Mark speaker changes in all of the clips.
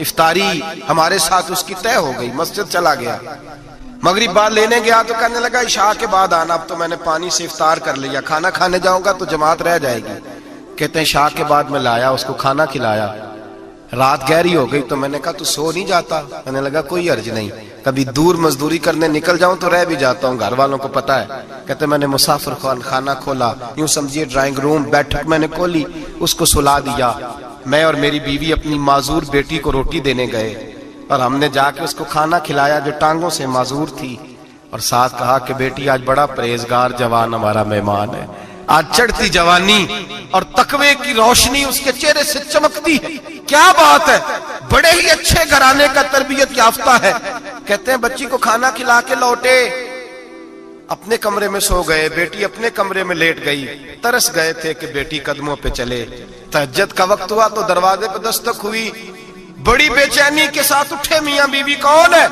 Speaker 1: افطاری ہمارے ساتھ اس کی طے ہو گئی، مسجد چلا گیا، مغرب بعد لینے گیا تو کہنے لگا عشاء کے بعد آنا، اب تو میں نے پانی سے افطار کر لیا، کھانا کھانے جاؤں گا تو جماعت رہ جائے گی۔ کہتے ہیں عشاء کے بعد میں لایا، اس کو کھانا کھلایا، رات گہری ہو گئی تو میں نے کہا تو سو نہیں جاتا؟ کہنے لگا کوئی عرض نہیں، کبھی دور مزدوری کرنے نکل جاؤں تو رہ بھی جاتا ہوں، گھر والوں کو پتا ہے۔ کہتے میں نے مسافر خانہ کھولا، یوں سمجھیے ڈرائنگ روم بیٹھک میں نے کھولی، اس کو سلا دیا، میں اور میری بیوی اپنی معذور بیٹی کو روٹی دینے گئے اور ہم نے جا کے اس کو کھانا کھلایا جو ٹانگوں سے معذور تھی، اور ساتھ کہا کہ بیٹی آج بڑا پرہیزگار جوان ہمارا مہمان ہے، آج چڑھتی جوانی اور تقوی کی روشنی اس کے چہرے سے چمکتی ہے، کیا بات ہے، بڑے ہی اچھے گھرانے کا تربیت یافتہ ہے۔ کہتے ہیں بچی کو کھانا کھلا کے لوٹے، اپنے کمرے میں سو گئے، بیٹی اپنے کمرے میں لیٹ گئی، ترس گئے تھے کہ بیٹی قدموں پہ چلے۔ تہجد کا وقت ہوا تو دروازے پہ دستک ہوئی، بڑی بے چینی کے ساتھ اٹھے میاں بیوی، کون ہے؟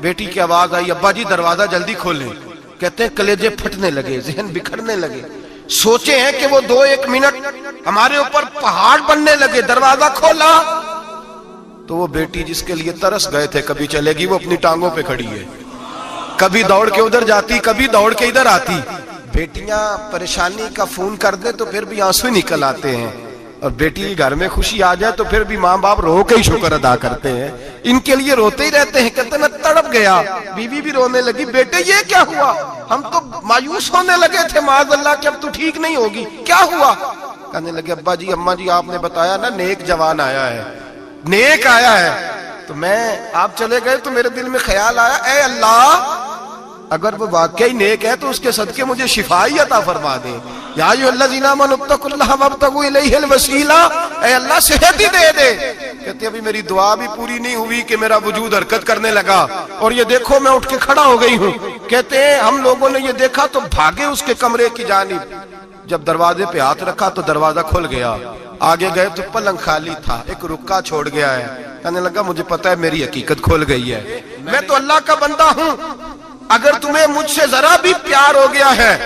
Speaker 1: بیٹی کی آواز آئی، ابا جی دروازہ جلدی کھولیں۔ کہتے ہیں کلیجے پھٹنے لگے، ذہن بکھرنے لگے، سوچے ہیں کہ وہ 2-1 منٹ ہمارے اوپر پہاڑ بننے لگے۔ دروازہ کھولا تو وہ بیٹی جس کے لیے ترس گئے تھے کبھی چلے گی، وہ اپنی ٹانگوں پہ کھڑی ہے، کبھی دوڑ کے ادھر جاتی، کبھی دوڑ کے ادھر آتی۔ بیٹیاں پریشانی کا فون کر دیں تو پھر بھی آنسو نکل آتے ہیں، اور بیٹی گھر میں خوشی آ جائے تو پھر بھی ماں باپ رو کے ہی شکر ادا کرتے ہیں، ان کے لیے روتے ہی رہتے ہیں۔ کہتے ہیں میں تڑپ گیا، بیوی بھی رونے لگی، بیٹے یہ کیا ہوا؟ ہم تو مایوس ہونے لگے تھے معاذ اللہ کہ اب تو ٹھیک نہیں ہوگی، کیا ہوا؟ کہنے لگے ابا جی اماں جی آپ نے بتایا نا نیک جوان آیا ہے، نیک آیا ہے، تو میں آپ چلے گئے تو میرے دل میں خیال آیا اے اللہ اگر وہ واقعی نیک ہے تو اس کے صدقے مجھے شفائی عطا فرما دے، یا ایھا الذین آمنوا اتقوا اللہ وابتغوا الیہ الوسیلہ، اے اللہ صحت ہی دے دے۔ کہتے ابھی میری دعا بھی پوری نہیں ہوئی کہ میرا وجود حرکت کرنے لگا، اور یہ دیکھو میں اٹھ کے کھڑا ہو گئی ہوں۔ کہتے ہیں ہم لوگوں نے یہ دیکھا تو بھاگے اس کے کمرے کی جانب، جب دروازے پہ ہاتھ رکھا تو دروازہ کھل گیا، آگے گئے تو پلنگ خالی تھا، ایک رکا چھوڑ گیا ہے۔ کہنے لگا مجھے پتا ہے میری حقیقت کھل گئی ہے، میں تو اللہ کا بندہ ہوں، اگر تمہیں مجھ سے ذرا بھی پیار ہو گیا ہے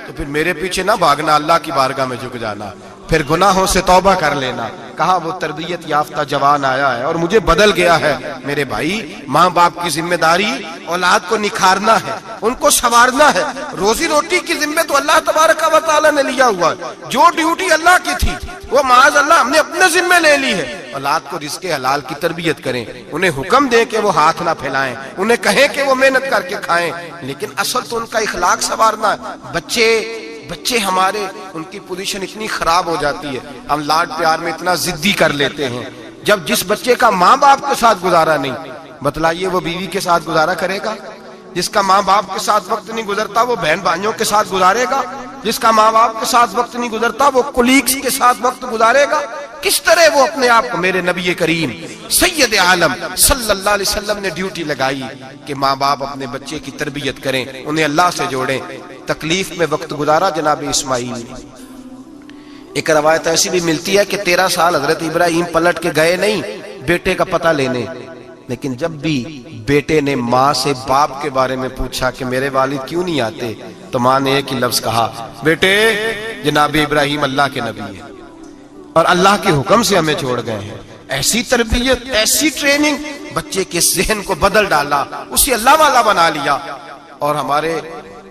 Speaker 1: تو پھر میرے پیچھے نہ بھاگنا، اللہ کی بارگاہ میں جھک جانا، پھر گناہوں سے توبہ کر لینا۔ کہا وہ تربیت یافتہ جوان آیا ہے اور مجھے بدل گیا ہے۔ میرے بھائی ماں باپ کی ذمہ داری اولاد کو نکھارنا ہے، ان کو سنوارنا ہے، روزی روٹی کی ذمہ تو اللہ تبارک و تعالی نے لیا ہوا ہے، جو ڈیوٹی اللہ کی تھی وہ معاذ اللہ ہم نے اپنے ذمہ لے لی ہے۔ اولاد کو رزق حلال کی تربیت کریں، انہیں حکم دیں کہ وہ ہاتھ نہ پھیلائیں، انہیں کہیں کہ وہ محنت کر کے کھائیں، لیکن اصل تو ان کا اخلاق سنوارنا ہے۔ بچے ہمارے ان کی پوزیشن اتنی خراب ہو جاتی ہے، ہم لاڈ پیار میں اتنا ضدی کر لیتے ہیں، جب جس بچے کا ماں باپ کے ساتھ گزارا نہیں، بتلائیے وہ بیوی کے ساتھ گزارا کرے گا؟ جس کا ماں باپ کے ساتھ وقت نہیں گزرتا وہ بہن بھائیوں کے ساتھ گزارے گا؟ جس کا ماں باپ کے ساتھ وقت نہیں گزرتا وہ کولیگز کے ساتھ وقت گزارے گا؟ کس طرح وہ اپنے آپ کو، میرے نبی کریم سید عالم صلی اللہ علیہ وسلم نے ڈیوٹی لگائی کہ ماں باپ اپنے بچے کی تربیت کریں، انہیں اللہ سے جوڑیں۔ تکلیف میں وقت گزارا جناب اسماعیل نے۔ ایک روایت ایسی بھی ملتی ہے کہ 13 سال حضرت ابراہیم پلٹ کے گئے نہیں بیٹے کا پتہ لینے، لیکن جب بھی بیٹے نے ماں سے باپ کے بارے میں پوچھا کہ میرے والد کیوں نہیں آتے تو ماں نے ایک ہی لفظ کہا، بیٹے جناب ابراہیم اللہ کے نبی ہے اور اللہ کے حکم سے ہمیں چھوڑ گئے ہیں۔ ایسی تربیت، ایسی ٹریننگ، بچے کے ذہن کو بدل ڈالا، اسے اللہ والا بنا لیا۔ اور ہمارے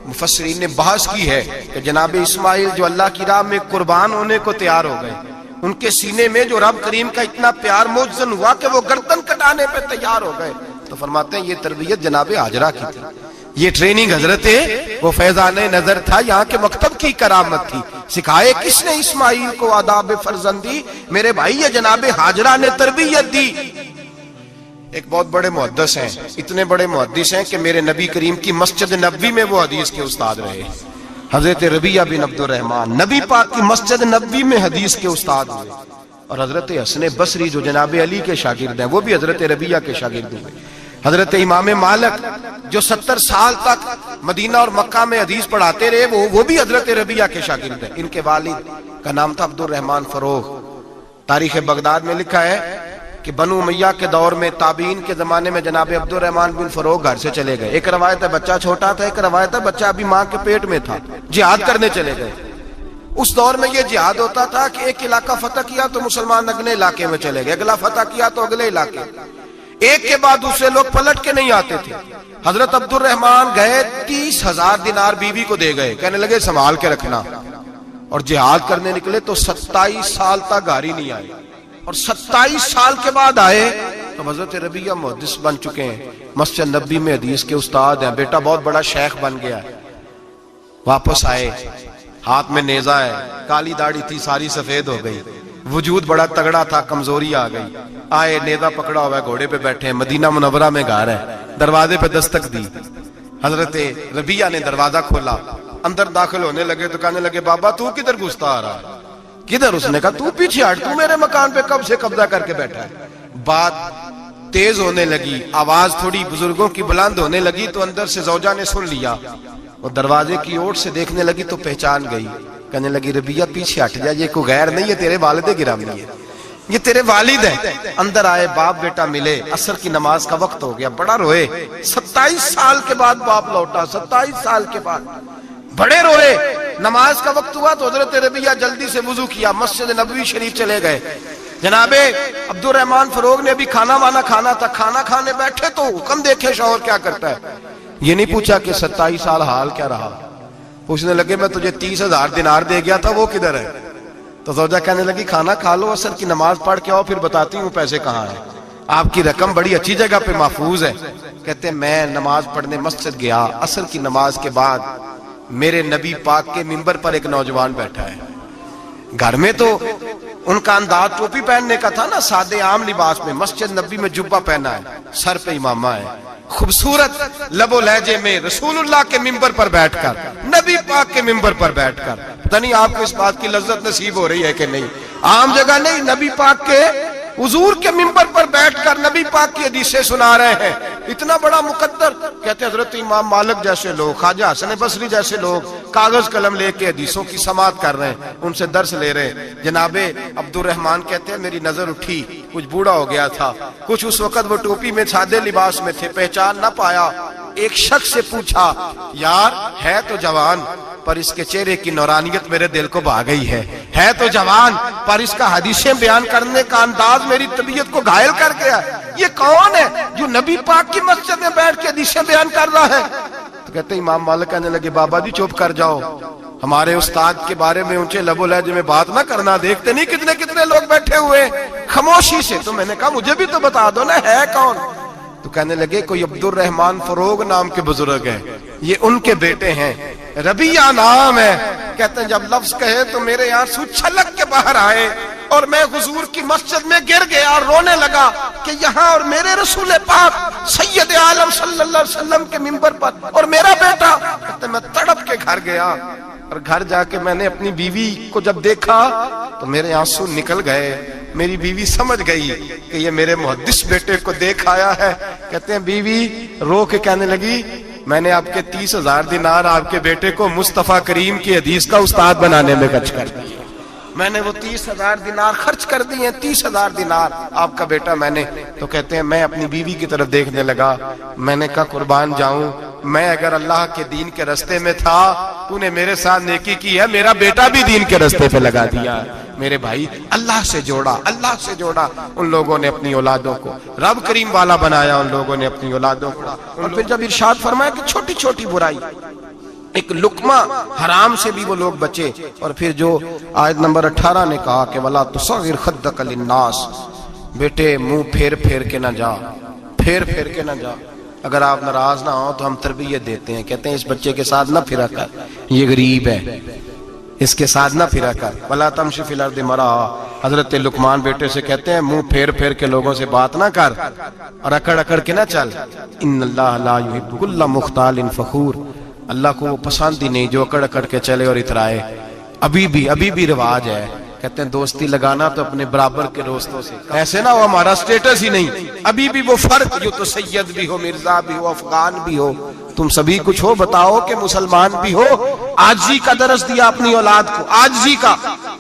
Speaker 1: مفسرین نے بحث کی ہے کہ جناب اسماعیل جو اللہ کی راہ میں قربان ہونے کو تیار ہو گئے، ان کے سینے میں جو رب کریم کا اتنا پیار موجزن ہوا کہ وہ گردن کٹانے پہ تیار ہو گئے، تو فرماتے ہیں یہ تربیت جناب ہاجرہ کی تھی، یہ ٹریننگ حضرت وہ فیضان نظر تھا، یہاں کے مکتب کی کرامت تھی۔ سکھائے کس نے اسماعیل کو آداب فرزندی؟ میرے بھائی یہ جناب ہاجرہ نے تربیت دی۔ ایک بہت بڑے محدث ہیں، اتنے بڑے محدث ہیں کہ میرے نبی کریم کی مسجد نبوی میں وہ حدیث کے استاد رہے، حضرت ربیعہ بن عبد الرحمن، نبی پاک کی مسجد نبوی میں حدیث کے استاد ہوئے۔ اور حضرت حسن بصری جو جناب علی کے شاگرد ہیں وہ بھی حضرت ربیعہ کے شاگرد ہوئے۔ حضرت امام مالک جو 70 سال تک مدینہ اور مکہ میں حدیث پڑھاتے رہے وہ بھی حضرت ربیعہ کے شاگرد ہیں۔ ان کے والد کا نام تھا عبد الرحمن فروغ۔ تاریخ بغداد میں لکھا ہے کہ بنو امیہ کے دور میں تابعین کے زمانے میں جناب عبد الرحمن بن فروغ گھر سے چلے گئے۔ ایک روایت ہے بچہ چھوٹا تھا، ایک روایت ہے بچہ ابھی ماں کے پیٹ میں تھا، جہاد کرنے چلے گئے۔ اس دور میں یہ جہاد ہوتا تھا کہ ایک علاقہ فتح کیا تو مسلمان اگلے علاقے میں چلے گئے، اگلا فتح کیا تو اگلے علاقے، ایک کے بعد دوسرے لوگ پلٹ کے نہیں آتے تھے۔ حضرت عبد الرحمن گئے 30,000 دینار بیوی کو دے گئے، کہنے لگے سنبھال کے رکھنا، اور جہاد کرنے نکلے تو 27 سال تک گھر ہی نہیں آئے، اور 27 سال کے بعد آئے تو حضرت ربیہ محدث بن چکے ہیں، مسجد نبی میں حدیث کے استاد ہیں، بیٹا بہت بڑا شیخ بن گیا ہے۔ واپس آئے، ہاتھ میں نیزہ ہے، کالی داڑھی تھی ساری سفید ہو گئی، وجود بڑا تگڑا تھا، کمزوری آ گئی، آئے نیزہ پکڑا ہوا ہے، گھوڑے پہ بیٹھے ہیں، مدینہ منورہ میں گھر ہے، دروازے پہ دستک دی، حضرت ربیہ نے دروازہ کھولا، اندر داخل ہونے لگے تو کہنے لگے بابا تو کدھر گھستا آ رہا ہے؟ کدھر؟ اس نے کہا تو پیچھے ہٹ، تو میرے مکان پہ کب سے قبضہ کر کے بیٹھا ہے۔ بات تیز ہونے لگی، آواز تھوڑی بزرگوں کی بلند ہونے لگی تو اندر سے زوجہ نے سن لیا، وہ دروازے کی اوٹ سے دیکھنے لگی تو پہچان گئی، کہنے لگی ربیہ پیچھے ہٹ جا، یہ کوئی غیر نہیں ہے، تیرے والد گرامی ہے، یہ تیرے والد ہیں۔ اندر آئے، باپ بیٹا ملے، عصر کی نماز کا وقت ہو گیا، بڑا روئے، 27 سال کے بعد باپ لوٹا، 27 سال کے بعد بڑے روئے۔ نماز کا وقت ہوا تو حضرت ربیہ جلدی سے وضو کیا، مسجد نبوی شریف چلے گئے۔ جناب عبد الرحمن فروغ نے ابھی کھانا وانا کھانا تھا، کھانا کھانے بیٹھے تو حکم دیکھے شوہر کیا کرتا ہے، یہ نہیں پوچھا کہ 27 سال حال کیا رہا، پوچھنے لگے میں تجھے 30,000 دینار دے گیا تھا، وہ کدھر ہے؟ تو زوجہ کہنے لگی کھانا کھا لو، عصر کی نماز پڑھ کے آؤ، پھر بتاتی ہوں پیسے کہاں ہیں، آپ کی رقم بڑی اچھی جگہ پہ محفوظ ہے۔ کہتے ہیں میں نماز پڑھنے مسجد گیا، عصر کی نماز کے بعد میرے نبی پاک کے منبر پر ایک نوجوان بیٹھا ہے، گھر میں تو ان کا انداز ٹوپی پہننے کا تھا نا، سادے عام لباس میں، مسجد نبی میں جبہ پہنا ہے، سر پہ امامہ ہے، خوبصورت لب و لہجے میں رسول اللہ کے منبر پر بیٹھ کر، نبی پاک کے منبر پر بیٹھ کر، پتہ نہیں آپ کو اس بات کی لذت نصیب ہو رہی ہے کہ نہیں، عام جگہ نہیں، نبی پاک کے حضور کے منبر پر بیٹھ کر نبی پاک کی حدیثیں سنا رہے ہیں، اتنا بڑا مقدر۔ کہتے ہیں حضرت امام مالک جیسے لوگ، خواجہ حسن بصری جیسے لوگ کاغذ قلم لے کے حدیثوں کی سماعت کر رہے ہیں، ان سے درس لے رہے ہیں۔ جناب عبد الرحمن کہتے ہیں میری نظر اٹھی، کچھ بوڑھا ہو گیا تھا، کچھ اس وقت وہ ٹوپی میں سادے لباس میں تھے، پہچان نہ پایا۔ ایک شخص سے پوچھا یار ہے تو جوان پر اس کے چہرے کی نورانیت میرے دل کو بھا گئی ہے تو جوان پر اس کا حدیثیں بیان کرنے کا انداز میری طبیعت کو گھائل کر گیا، یہ کون ہے جو نبی پاک کی مسجد میں بیٹھ کے حدیثیں بیان کر رہا ہے؟ تو کہتے ہیں امام مالک کہنے لگے بابا جی چپ کر جاؤ، ہمارے استاد کے بارے میں اونچے لب و لہجے میں بات نہ کرنا، دیکھتے نہیں کتنے کتنے لوگ بیٹھے ہوئے خاموشی سے۔ تو میں نے کہا مجھے بھی تو بتا دو نا ہے کون؟ تو کہنے لگے کوئی عبد الرحمن فروغ نام کے بزرگ ہیں، یہ ان کے بیٹے ہیں، ربیہ نام ہے۔ کہتے ہیں جب لفظ کہے تو میرے آنسو چھلک کے باہر آئے اور میں حضور کی مسجد میں گر گیا اور رونے لگا کہ یہاں اور میرے رسول پاک سید عالم صلی اللہ علیہ وسلم کے منبر پر اور میرا بیٹا۔ کہتے ہیں میں تڑپ کے گھر گیا اور گھر جا کے میں نے اپنی بیوی کو جب دیکھا تو میرے آنسو نکل گئے، میری بیوی سمجھ گئی کہ یہ میرے محدث بیٹے کو دیکھ آیا ہے۔ کہتے ہیں بیوی رو کے کہنے لگی میں نے آپ کے 30,000 دینار آپ کے بیٹے کو مصطفیٰ کریم کی حدیث کا استاد بنانے میں خرچ کر دیے، میں نے وہ 30,000 دینار خرچ کر دیے، 30,000 دینار آپ کا بیٹا میں نے۔ تو کہتے ہیں میں اپنی بیوی کی طرف دیکھنے لگا، میں نے کہا قربان جاؤں، میں اگر اللہ کے دین کے رستے میں تھا تو نے میرے ساتھ نیکی کی ہے، میرا بیٹا بھی دین کے رستے پہ لگا دیا۔ میرے بھائی اللہ سے جوڑا ان لوگوں نے اپنی اولادوں کو، رب کریم والا بنایا ان لوگوں نے اپنی اولادوں کو۔ اور پھر جب ارشاد فرمایا کہ چھوٹی چھوٹی برائی، ایک لقمہ حرام سے بھی وہ لوگ بچے، اور پھر جو آیت نمبر 18 نے کہا کہ وَلَا تُصَغِّرْ خَدَّكَ لِلنَّاسِ، بیٹے منہ پھیر پھیر کے نہ جا، پھیر پھیر کے نہ جا۔ اگر آپ ناراض نہ ہوں تو ہم تربیت دیتے ہیں، کہتے ہیں اس بچے کے ساتھ نہ پھرا کر، یہ غریب ہے، اس کے ساتھ نہ پھرا کر۔ وَلَا تَمْشِ فِي الْأَرْضِ مَرَحًا، حضرت لقمان بیٹے سے کہتے ہیں منہ پھیر پھیر کے لوگوں سے بات نہ کر اور اکڑ اکڑ کے نہ چل۔ إِنَّ اللَّهَ لَا يُحِبُّ كُلَّ مُخْتَالٍ فَخُورٍ، اللہ کو وہ پسند ہی نہیں جو اکڑ اکڑ کے چلے اور اترائے۔ ابھی بھی رواج ہے، کہتے ہیں دوستی لگانا تو اپنے برابر کے دوستوں سے، ایسے نہ ہو ہمارا سٹیٹس ہی نہیں، ابھی بھی وہ فرق جو تو سید بھی ہو، مرزا بھی ہو، افغان بھی ہو، تم سبھی کچھ ہو، بتاؤ کہ مسلمان بھی ہو۔ عاجزی کا درس دیا اپنی اولاد کو، عاجزی کا،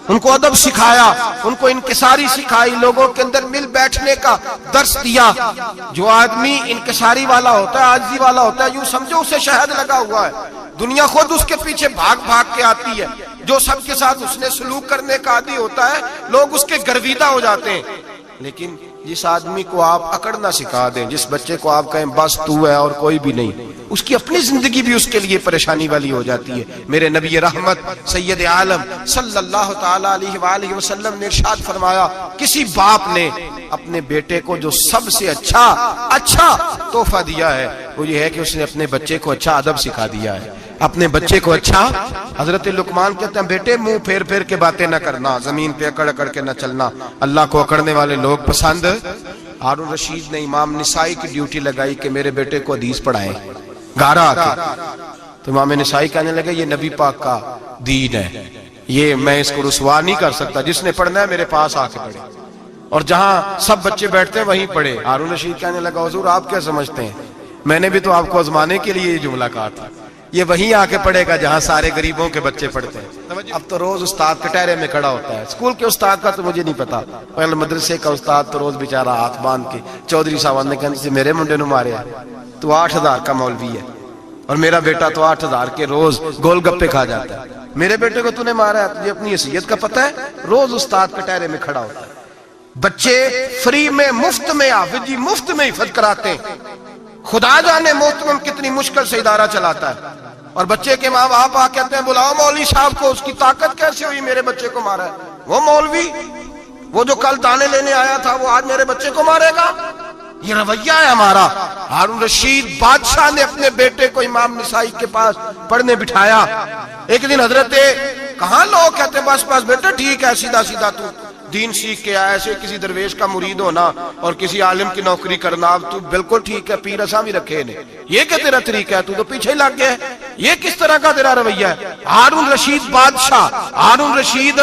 Speaker 1: ان کو ادب سکھایا، ان کو انکساری سکھائی، لوگوں کے اندر مل بیٹھنے کا درس دیا۔ جو آدمی انکساری والا ہوتا ہے، عاجزی والا ہوتا ہے، یوں سمجھو اسے شہد لگا ہوا ہے، دنیا خود اس کے پیچھے بھاگ بھاگ کے آتی ہے۔ جو سب کے ساتھ اس نے سلوک کرنے کا عادی ہوتا ہے لوگ اس کے گرویدہ ہو جاتے ہیں. لیکن جس آدمی کو آپ اکڑنا سکھا دیں، جس بچے کو آپ کہیں بس تو ہے اور کوئی بھی نہیں، اس کی اپنی زندگی بھی اس کے لیے پریشانی والی ہو جاتی ہے. میرے نبی رحمت سید عالم صلی اللہ تعالی علیہ وآلہ وسلم نے ارشاد فرمایا، کسی باپ نے اپنے بیٹے کو جو سب سے اچھا تحفہ دیا ہے وہ یہ ہے کہ اس نے اپنے بچے کو اچھا ادب سکھا دیا ہے، اپنے بچے کو اچھا. حضرت لقمان کہتے ہیں بیٹے منہ پھیر پھیر کے باتیں نہ کرنا، زمین پہ اکڑ اکڑ کے نہ چلنا، اللہ کو اکڑنے والے لوگ پسند. ہارون رشید نے امام نسائی کی ڈیوٹی لگائی کہ میرے بیٹے کو حدیث پڑھائیں گھر آ کے. تو امام نسائی کہنے لگے یہ نبی پاک کا دین ہے، یہ میں اس کو رسوا نہیں کر سکتا، جس نے پڑھنا ہے میرے پاس آ کے پڑھے، اور جہاں سب بچے بیٹھتے ہیں وہیں پڑھے. ہارون رشید کہنے لگا حضور آپ کیا سمجھتے ہیں، میں نے بھی تو آپ کو آزمانے کے لیے یہ جملہ کہا تھا، یہ وہیں آ کے پڑھے گا جہاں سارے غریبوں کے بچے پڑھتے ہیں. اب تو روز استاد کٹہرے میں کھڑا ہوتا ہے. اسکول کے استاد کا تو مجھے نہیں پتا، پہلے مدرسے کا استاد تو روز بیچارہ ہاتھ باندھ کے چودھری صاحب نے کہا میرے منڈے نو مارے تو 8,000 کا مولوی ہے اور میرا بیٹا تو 8,000 کے روز گول گپے کھا جاتا ہے، میرے بیٹے کو تو نے مارا ہے، تجھے اپنی حیثیت کا پتہ ہے؟ روز استاد کٹہرے میں کھڑا ہوتا ہے. بچے فری میں مفت میں حافظ جی مفت میں حفظ کراتے ہیں. خدا جانے محترم کتنی مشکل سے ادارہ چلاتا ہے، اور بچے کے ماں باپ آ کہتے ہیں بلاؤ مولوی صاحب کو، اس کی طاقت کیسے ہوئی میرے بچے کو مارا ہے. وہ مولوی وہ جو کل دانے لینے آیا تھا وہ آج میرے بچے کو مارے گا؟ یہ رویہ ہے ہمارا. ہارون رشید بادشاہ نے اپنے بیٹے کو امام نسائی کے پاس پڑھنے بٹھایا. ایک دن حضرت کہاں لوگ کہتے بس بیٹا ٹھیک ہے سیدھا سیدھا تو دین سیکھ کے آیا، ایسے کسی درویش کا مرید ہونا اور کسی عالم کی نوکری کرنا اب تو بالکل ٹھیک ہے، پیر اساں بھی رکھے نے، یہ کیا تیرا طریقہ ہے، تو پیچھے ہی لگ گیا ہے، یہ کس طرح کا تیرا رویہ ہے؟ ہارون رشید بادشاہ، ہارون رشید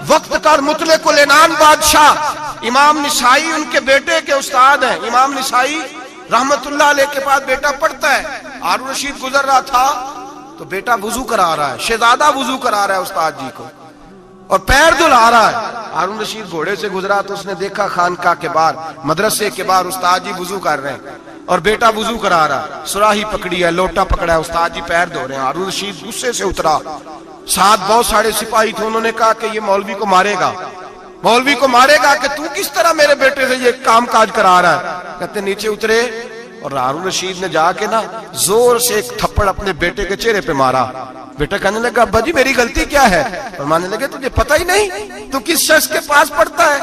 Speaker 1: وقت کا مطلق العنان بادشاہ، امام نسائی ان کے بیٹے کے استاد ہیں. امام نسائی رحمت اللہ علیہ کے پاس بیٹا پڑھتا ہے. ہارون رشید گزر رہا تھا تو بیٹا وضو کرا رہا ہے، شہزادہ وضو کرا رہا ہے استاد جی کو اور پیر دھلا رہا ہے. ہارون رشید گھوڑے سے گزرا تو اس نے دیکھا خانقاہ کے باہر مدرسے کے باہر استاد جی وضو کر رہے ہیں اور بیٹا وضو کرا رہا ہے، سراہی پکڑی ہے، لوٹا پکڑا ہے، استاد جی پیر دھو رہے ہیں. ہارون رشید غصے سے اترا، ساتھ بہت سارے سپاہی تھے، انہوں نے کہا کہ یہ مولوی کو مارے گا، مولوی کو مارے گا کہ تو کس طرح میرے بیٹے سے یہ کام کاج کرا رہا ہے. کہتے نیچے اترے اور ہارون رشید نے جا کے نا زور سے ایک تھپڑ اپنے بیٹے کے چہرے پہ مارا. بیٹا کہنے لگا ابا جی میری غلطی کیا ہے؟ فرمانے لگے تجھے پتہ ہی نہیں تو کس شخص کے پاس پڑھتا ہے،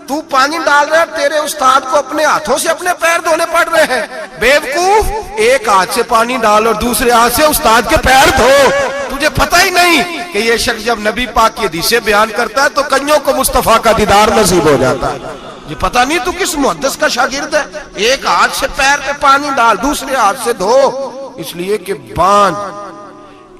Speaker 1: تو پانی ڈال رہا ہے، تیرے استاد کو اپنے ہاتھوں سے اپنے پیر دھونے پڑ رہے ہیں. بیوقوف، ایک ہاتھ سے پانی ڈال اور دوسرے ہاتھ سے استاد کے پیر دھو. تجھے پتہ ہی نہیں کہ یہ شخص جب نبی پاک کی حدیثیں بیان کرتا ہے تو کنیوں کو مصطفیٰ کا دیدار نصیب ہو جاتا ہے. یہ پتہ نہیں تو کس محدث کا شاگرد ہے، ایک ہاتھ سے پیر پہ پانی ڈال دوسرے ہاتھ سے دھو. اس لیے کہ باندھ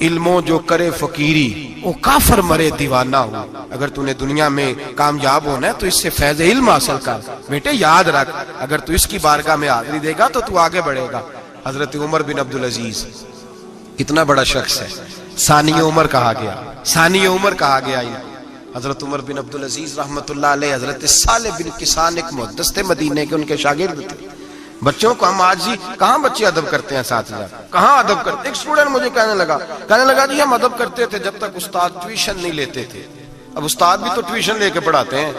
Speaker 1: علموں جو کرے فقیری وہ کافر مرے دیوانہ ہو. اگر تو نے دنیا میں کامیاب ہونا ہے تو اس سے فیض علم حاصل کر. بیٹے یاد رکھ اگر تو اس کی بارگاہ میں حاضری دے گا تو تو آگے بڑھے گا. حضرت عمر بن عبدالعزیز کتنا بڑا شخص ہے، ثانی عمر کہا گیا، ثانی عمر کہا گیا. حضرت عمر بن عبدالعزیز رحمت اللہ علیہ حضرت صالح بن کسان ایک محدث تھے مدینے کے، ان کے شاگرد تھے. بچوں کو ہم آج ہی کہاں بچے ادب کرتے ہیں ساتھ جا کہاں ادب کرتے. ایک اسٹوڈنٹ مجھے کہنے لگا جی ہم ادب کرتے تھے جب تک استاد ٹیوشن نہیں لیتے تھے، اب استاد بھی تو ٹیوشن لے کے پڑھاتے ہیں.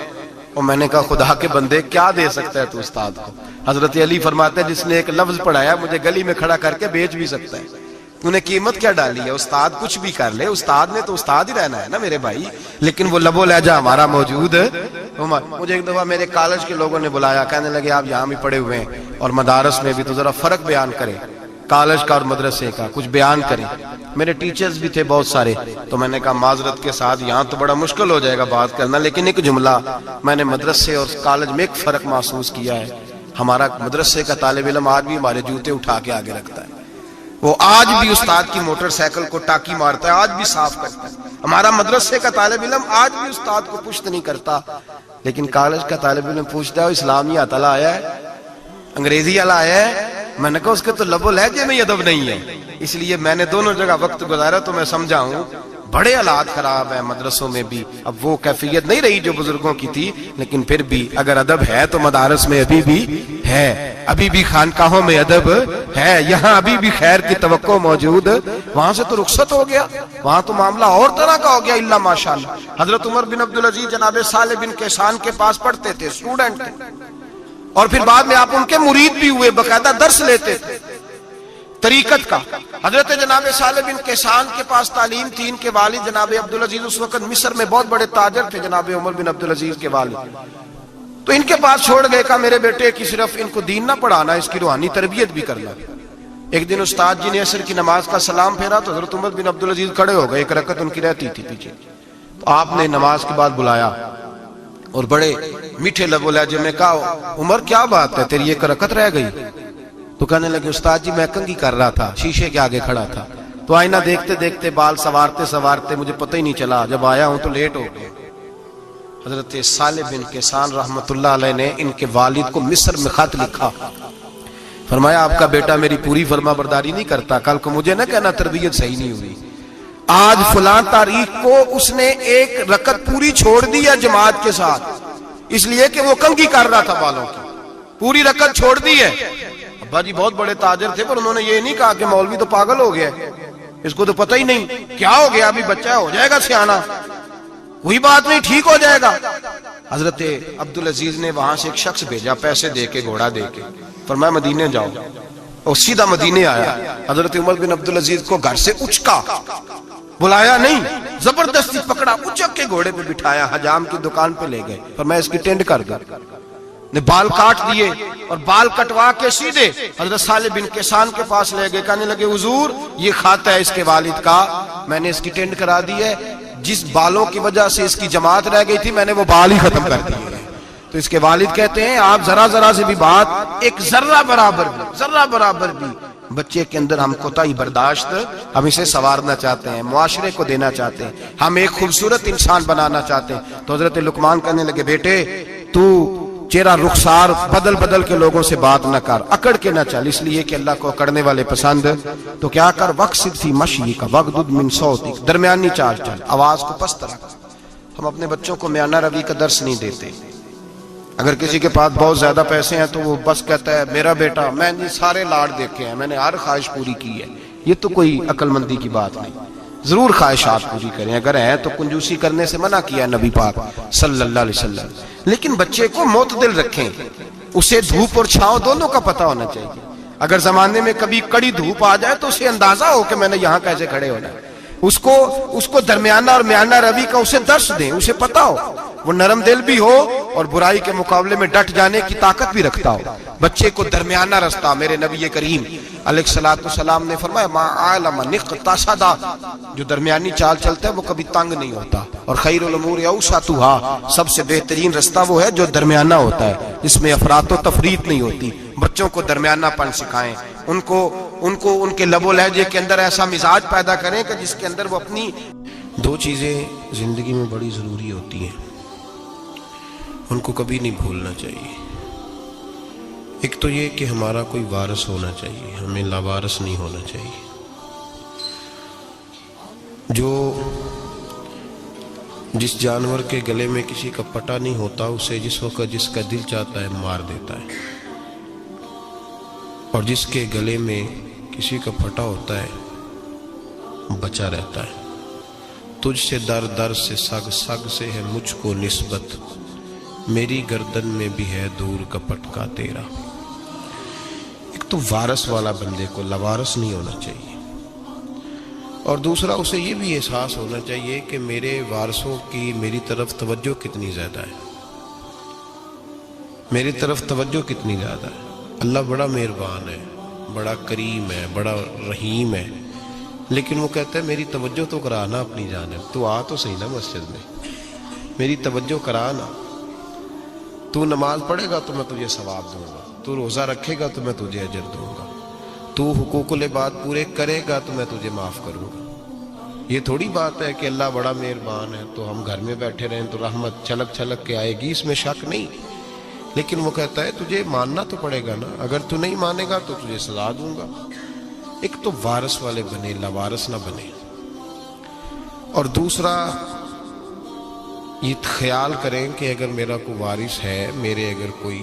Speaker 1: اور میں نے کہا خدا کے بندے کیا دے سکتا ہے تو استاد کو؟ حضرت علی فرماتے ہیں جس نے ایک لفظ پڑھایا مجھے گلی میں کھڑا کر کے بیچ بھی سکتا ہے. تو نے قیمت کیا ڈالی ہے؟ استاد کچھ بھی کر لے، استاد نے تو استاد ہی رہنا ہے نا میرے بھائی. لیکن وہ لب و لہجہ ہمارا موجود ہے. مجھے ایک دفعہ میرے کالج کے لوگوں نے بلایا، کہنے لگے آپ یہاں بھی پڑھے ہوئے ہیں اور مدارس میں بھی تو ذرا فرق بیان کریں، کالج کا اور مدرسے کا کچھ بیان کریں. میرے ٹیچرز بھی تھے بہت سارے، تو میں نے کہا معذرت کے ساتھ یہاں تو بڑا مشکل ہو جائے گا بات کرنا، لیکن ایک جملہ میں نے مدرسے اور کالج میں ایک فرق محسوس کیا ہے. ہمارا مدرسے کا طالب علم آج بھی ہمارے جوتے اٹھا کے آگے رکھتا ہے، وہ آج بھی استاد کی موٹر سائیکل کو ٹاکی مارتا ہے، آج بھی صاف کرتا ہے. ہمارا مدرسے کا طالب علم آج بھی استاد کو پشت نہیں کرتا. لیکن کالج کا طالب علم پوچھتا ہے اسلامی اطلاع آیا ہے، انگریزی والا آیا ہے. میں نے کہا اس کے تو لب و لہجے میں ادب نہیں ہے. اس لیے میں نے دونوں جگہ وقت گزارا تو میں سمجھا ہوں بڑے حالات خراب ہیں مدرسوں میں بھی. اب وہ کیفیت نہیں رہی جو بزرگوں کی تھی، لیکن پھر بھی اگر ادب ہے تو مدارس میں ابھی بھی ہے. ابھی بھی خانقاہوں میں ادب ہے، یہاں ابھی بھی خیر کی توقع موجود، وہاں سے تو رخصت ہو گیا، وہاں تو معاملہ اور طرح کا ہو گیا الا ماشاءاللہ۔ حضرت عمر بن عبدالعزیز جناب صالح بن کیسان کے پاس پڑھتے تھے، اسٹوڈنٹ تھے، اور پھر بعد میں آپ ان کے مرید بھی ہوئے، باقاعدہ درس لیتے تھے طریقت کا۔ حضرت جناب صالح بن کیسان کے پاس تعلیم تھی، ان کے والد جناب عبدالعزیز اس وقت مصر میں بہت بڑے تاجر تھے، جناب عمر بن عبدالعزیز کے والد، تو ان کے پاس چھوڑ گئے، کہا میرے بیٹے کی صرف ان کو دین نہ پڑھانا، اس کی روحانی تربیت بھی کرنا۔ ایک دن استاد جی نے عصر کی نماز کا سلام پھیرا تو حضرت عمر بن عبدالعزیز کھڑے ہو گئے، ایک رکعت ان کی رہتی تھی پیچھے، تو آپ نے نماز کے بعد بلایا اور بڑے میٹھے لب و لہجے میں کہا عمر کیا بات ہے تیری ایک رکعت رہ گئی؟ تو کہنے لگے استاد جی میں کنگھی کر رہا تھا، شیشے کے آگے کھڑا تھا، تو آئینہ دیکھتے دیکھتے بال سوارتے سوارتے مجھے پتہ ہی نہیں چلا، جب آیا ہوں تو لیٹ ہو گیا۔ حضرت صالح بن کیسان رحمت اللہ علیہ نے ان کے والد کو مصر میں خط لکھا، فرمایا آپ کا بیٹا میری پوری فرما برداری نہیں کرتا، کل کو مجھے نہ کہنا تربیت صحیح نہیں ہوئی۔ آج فلاں تاریخ کو اس نے ایک رکعت پوری چھوڑ دی ہے جماعت کے ساتھ، اس لیے کہ وہ کنگھی کر رہا تھا بالوں کی، پوری رکعت چھوڑ دی ہے۔ ابا جی بہت بڑے تاجر تھے، پر انہوں نے یہ نہیں کہا کہ مولوی تو پاگل ہو گیا ہے، اس کو تو پتہ ہی نہیں کیا ہو گیا، ابھی بچہ ہو جائے گا سیانا، کوئی بات نہیں ٹھیک ہو جائے گا۔ حضرت عبدالعزیز نے وہاں سے ایک شخص بھیجا پیسے دے کے، گھوڑا دے کے، فرمایا مدینے جاؤ، اور سیدھا مدینے آیا۔ حضرت عمر بن عبدالعزیز کو گھر سے اچکا، بلایا نہیں، زبردستی پکڑا، اچک کے گھوڑے پہ بٹھایا، حجام کی دکان پہ لے گئے، فرمایا اس کی ٹینڈ کر دو، نے بال کاٹ دیے اور بال کٹوا کے سیدھے حضرت صالح بن کیسان کے پاس لے گئے، کہنے لگے حضور یہ کھاتا ہے اس کے والد کا، میں نے اس کی ٹینڈ کرا دی ہے، جس بالوں کی وجہ سے اس کی جماعت رہ گئی تھی میں نے وہ بال ہی ختم کر دیے۔ تو اس کے والد کہتے ہیں آپ ذرا ذرا سے بھی بات، ایک ذرہ برابر بھی بچے کے اندر ہم کوتاہی برداشت، ہم اسے سنوارنا چاہتے ہیں، معاشرے کو دینا چاہتے ہیں، ہم ایک خوبصورت انسان بنانا چاہتے ہیں۔ تو حضرت لقمان کہنے لگے بیٹے تو چہرہ رخسار بدل بدل کے لوگوں سے بات نہ کر، اکڑ کے نہ چل، اس لیے کہ اللہ کو اکڑنے والے پسند، تو کیا کر وقصد فی مشیک وغضض من صوتک، درمیانی چال چل، آواز کو پست رکھ۔ ہم اپنے بچوں کو میانہ روی کا درس نہیں دیتے۔ اگر کسی کے پاس بہت زیادہ پیسے ہیں تو وہ بس کہتا ہے میرا بیٹا، میں نے سارے لاڈ دیکھے ہیں، میں نے ہر خواہش پوری کی ہے، یہ تو کوئی عقل مندی کی بات نہیں۔ ضرور خواہشات پوری کریں، اگر ہے تو کنجوسی کرنے سے منع کیا نبی پاک صلی اللہ علیہ وسلم، لیکن بچے کو معتدل رکھیں، اسے دھوپ اور چھاؤں دونوں کا پتہ ہونا چاہیے۔ اگر زمانے میں کبھی کڑی دھوپ آ جائے تو اسے اندازہ ہو کہ میں نے یہاں کیسے کھڑے ہونا ہے، اس کو درمیانہ اور میانہ روی کا اسے درس دیں، اسے پتہ ہو، وہ نرم دل بھی ہو اور برائی کے مقابلے میں ڈٹ جانے کی طاقت بھی رکھتا ہو۔ بچے کو درمیانہ رستہ، میرے نبی کریم علیہ السلام نے فرمایا ما عالم نقتصد، جو درمیانی چال چلتا ہے وہ کبھی تنگ نہیں ہوتا، اور خیر الامور اوسطها، سب سے بہترین رستہ وہ ہے جو درمیانہ ہوتا ہے، اس میں افراط و تفریط نہیں ہوتی۔ بچوں کو درمیانہ پن سکھائیں، ان کو ان کے لب و لہجے کے اندر ایسا مزاج پیدا کریں کہ جس کے اندر وہ اپنی دو چیزیں زندگی میں بڑی ضروری ہوتی ہیں، ان کو کبھی نہیں بھولنا چاہیے۔ ایک تو یہ کہ ہمارا کوئی وارث ہونا چاہیے، ہمیں لاوارث نہیں ہونا چاہیے۔ جس جانور کے گلے میں کسی کا پٹا نہیں ہوتا اسے جس وقت جس کا دل چاہتا ہے مار دیتا ہے، اور جس کے گلے میں کسی کا پھٹا ہوتا ہے بچا رہتا ہے۔ تجھ سے در در سے سگ، سگ سے ہے مجھ کو نسبت، میری گردن میں بھی ہے دور کا پٹکا تیرا۔ ایک تو وارث والا بندے کو لوارث نہیں ہونا چاہیے، اور دوسرا اسے یہ بھی احساس ہونا چاہیے کہ میرے وارثوں کی میری طرف توجہ کتنی زیادہ ہے، میری طرف توجہ کتنی زیادہ ہے۔ اللہ بڑا مہربان ہے، بڑا کریم ہے، بڑا رحیم ہے، لیکن وہ کہتا ہے میری توجہ تو کرانا اپنی جانب، تو آ تو صحیح نا مسجد میں، میری توجہ کرانا، تو نماز پڑھے گا تو میں تجھے ثواب دوں گا، تو روزہ رکھے گا تو میں تجھے اجر دوں گا، تو حقوق العباد پورے کرے گا تو میں تجھے معاف کروں گا۔ یہ تھوڑی بات ہے کہ اللہ بڑا مہربان ہے تو ہم گھر میں بیٹھے رہیں تو رحمت چھلک چھلک کے آئے گی، اس میں شک نہیں، لیکن وہ کہتا ہے تجھے ماننا تو پڑے گا نا، اگر تو نہیں مانے گا تو تجھے سزا دوں گا۔ ایک تو وارث والے بنے، لاوارث نہ بنے، اور دوسرا یہ خیال کریں کہ اگر میرا کوئی وارث ہے، میرے اگر کوئی